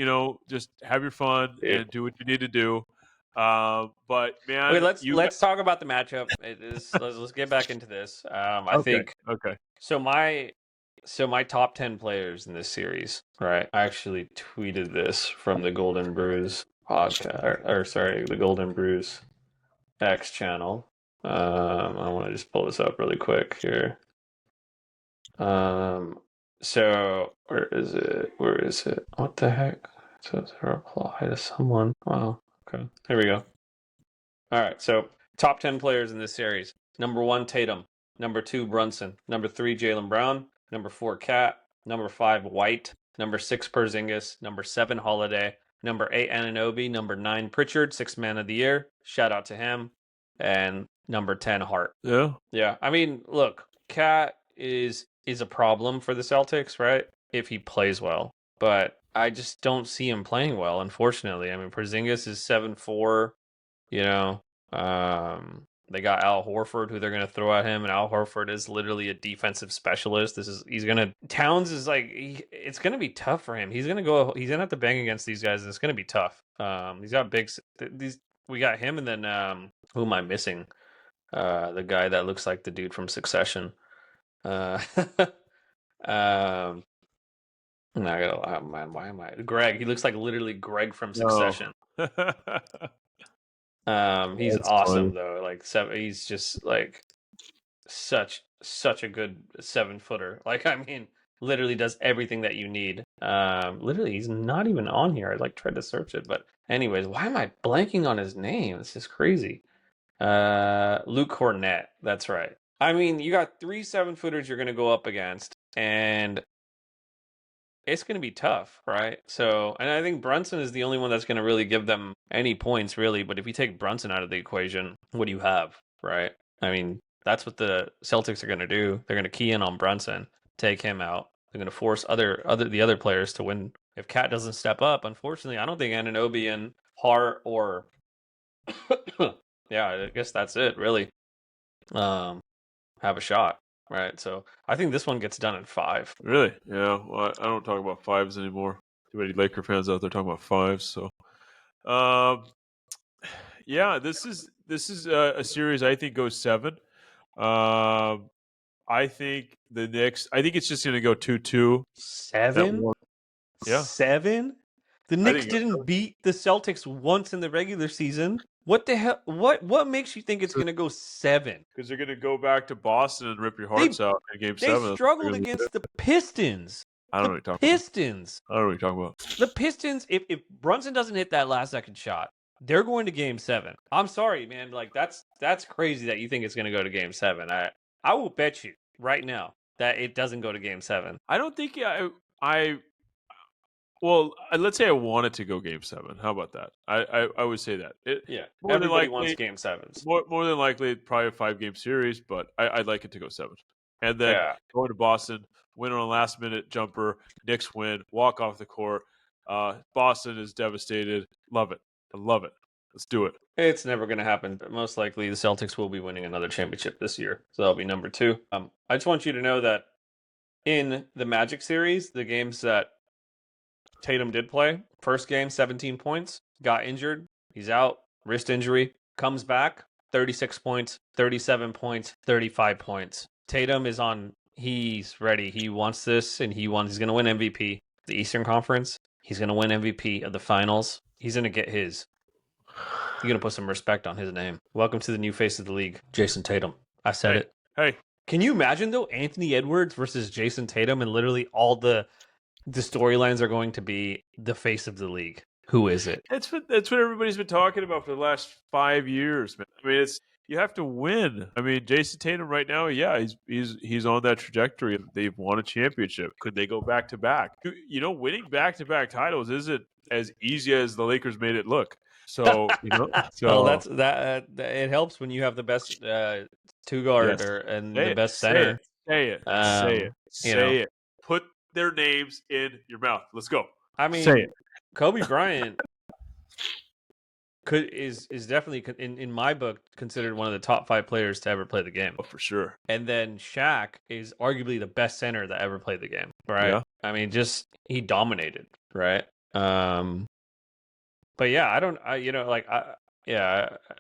Just have your fun Dude. and do what you need to do. But Okay, man, let's talk about the matchup. Let's get back into this. I okay, think okay, so. My top 10 players in this series, right? I actually tweeted this from the Golden Brews podcast, or sorry, the Golden Brews X channel. I want to just pull this up really quick here. So where is it? Where is it? What the heck? So it's a reply to someone. Wow. Okay. Here we go. All right. So top 10 players in this series. Number 1, Tatum. Number 2, Brunson. Number 3, Jaylen Brown. Number 4, Cat. Number 5, White. Number 6, Porzingis. Number 7, Holiday. Number 8, Anunoby. Number 9, Pritchard, 6th man of the year. Shout out to him. And number 10, Hart. yeah, Yeah. I mean, look, Cat is a problem for the Celtics, right? If he plays well. But I just don't see him playing well, unfortunately. I mean, Porzingis is 7'4", you know. They got Al Horford, who they're going to throw at him, and Al Horford is literally a defensive specialist. Towns is like, it's going to be tough for him. He's going to have to bang against these guys, and it's going to be tough. He's got we got him, and then, who am I missing? The guy that looks like the dude from Succession. Um, no, man, why am I? Greg. He looks like literally Greg from Succession. no. He's That's awesome funny. though. Like he's just like such a good 7-footer. Like, I mean, literally does everything that you need. Literally, he's not even on here. I like tried to search it, but anyways, why am I blanking on his name? This is crazy. Luke Cornett. That's right. I mean, you got 3 7-footers you're going to go up against, and it's going to be tough, right? So, and I think Brunson is the only one that's going to really give them any points, really. But if you take Brunson out of the equation, what do you have, right? I mean, that's what the Celtics are going to do. They're going to key in on Brunson, take him out. They're going to force the other players to win. If Cat doesn't step up, unfortunately, I don't think Anunoby and Hart or yeah, I guess that's it, really. Have a shot, right? So I think this one gets done in 5. Really? Yeah. Well, I don't talk about fives anymore. Too many Laker fans out there talking about fives. So, um, yeah, this is a series I think goes 7. I think the Knicks. I think it's just going to go 2-2. That 7? one. Yeah. 7? The I Knicks think didn't beat the Celtics once in the regular season. What the hell? What makes you think it's going to go 7? because they're going to go back to Boston and rip your They hearts out in Game they 7. struggled against the Pistons. I don't know The what you're talking about. Pistons. I don't know what you're talking about. The Pistons, if Brunson doesn't hit that last second shot, they're going to Game 7. I'm sorry, man. Like that's crazy that you think it's going to go to Game 7. I will bet you right now that it doesn't go to Game 7. I don't think well, let's say I wanted to go Game 7. How about that? I would say that. Yeah, More than everybody likely, wants Game 7s. more than likely, probably a 5-game series, but I'd like it to go 7. And then going to Boston, win on a last-minute jumper, Knicks win, walk off the court. Boston is devastated. Love it. I love it. Let's do it. It's never going to happen. But most likely, the Celtics will be winning another championship this year, so that'll be number 2. I just want you to know that in the Magic series, the games that Tatum did play, first game, 17 points, got injured, he's out, wrist injury, comes back, 36 points, 37 points, 35 points. Tatum is on, he's ready. He wants this, and he's going to win MVP. The Eastern Conference, he's going to win MVP of the finals. He's going to get his. You're going to put some respect on his name. Welcome to the new face of the league, Jason Tatum. I said it. Hey. Can you imagine, though, Anthony Edwards versus Jason Tatum, and literally all the storylines are going to be the face of the league? Who is it? That's what everybody's been talking about for the last 5 years, man. I mean, you have to win. I mean, Jason Tatum right now, yeah, he's on that trajectory. They've won a championship. Could they go back to back? You know, winning back to back titles isn't as easy as the Lakers made it look. So well, that's that. It helps when you have the best two guard and the best center. Say it. Put their names in your mouth. Let's go. I mean, say it. Kobe Bryant is definitely in my book considered one of the top 5 players to ever play the game. Oh, for sure. And then Shaq is arguably the best center that ever played the game. Right. Yeah. I mean, he dominated. Right. But yeah,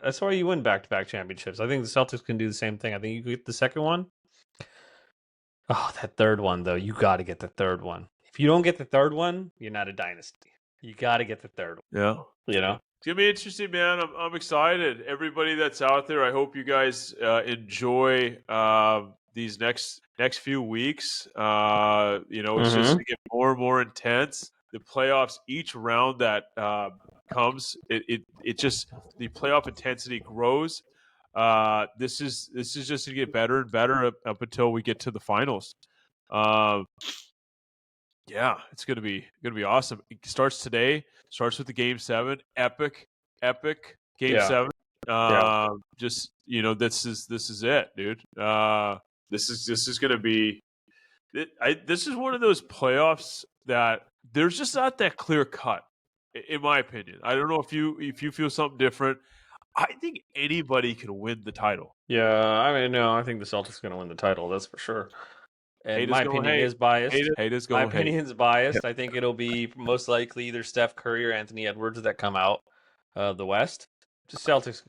that's why you win back-to-back championships. I think the Celtics can do the same thing. I think you get the second one. Oh, that third one, though. You got to get the third one. If you don't get the third one, you're not a dynasty. You got to get the third one. Yeah. You know? It's going to be interesting, man. I'm excited. Everybody that's out there, I hope you guys enjoy these next few weeks. It's just going to get more and more intense. The playoffs, each round that comes, it just, the playoff intensity grows. This is just to get better and better up until we get to the finals. Yeah, it's gonna be awesome. It starts today. Starts with the Game 7, epic Game 7. Just this is it, dude. This is gonna be. This is one of those playoffs that there's just not that clear cut, in my opinion. I don't know if you feel something different. I think anybody can win the title. Yeah, I mean, no, I think the Celtics are going to win the title. That's for sure. And my opinion is biased. My opinion is biased. I think it'll be most likely either Steph Curry or Anthony Edwards that come out of the West. Just Celtics,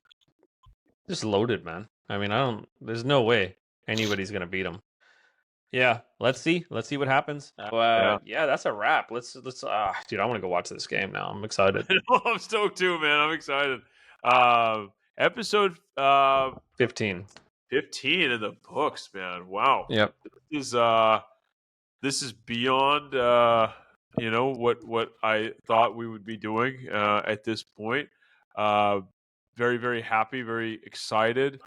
just loaded, man. I mean, there's no way anybody's going to beat them. Yeah, let's see what happens. Yeah, that's a wrap. Let's dude, I want to go watch this game now. I'm excited. I'm stoked too, man. I'm excited. Episode 15 in the books, man. Wow. Yep. This is beyond what I thought we would be doing at this point. Very, very happy, very excited.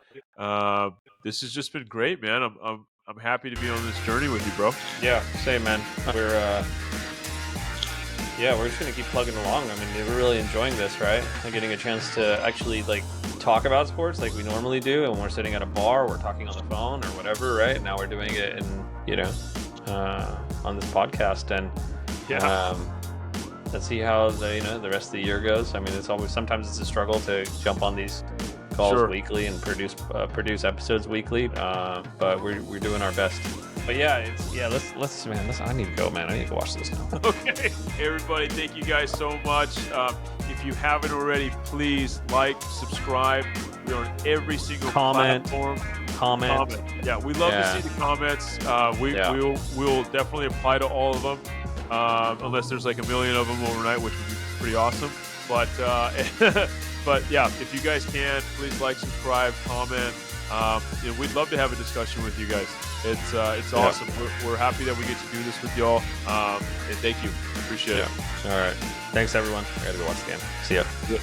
This has just been great, man. I'm happy to be on this journey with you, bro. Yeah, same, man. We're just gonna keep plugging along. I mean, we're really enjoying this, right? We're getting a chance to actually talk about sports like we normally do, and we're sitting at a bar, we're talking on the phone or whatever, right? Now we're doing it on this podcast, and let's see how the rest of the year goes. I mean, sometimes it's a struggle to jump on these calls weekly and produce episodes weekly, but we're doing our best. But let's I need to go, man. I need to watch this now. Okay, everybody, thank you guys so much. If you haven't already, please like, subscribe. We're on every single platform. Comment. Yeah, we love to see the comments. We'll definitely apply to all of them. unless there's like a million of them overnight, which would be pretty awesome. But but yeah, if you guys can, please like, subscribe, comment. We'd love to have a discussion with you guys. It's awesome. We're happy that we get to do this with y'all. And thank you. Appreciate it. All right. Thanks everyone. I gotta go watch the game. See ya. Yeah.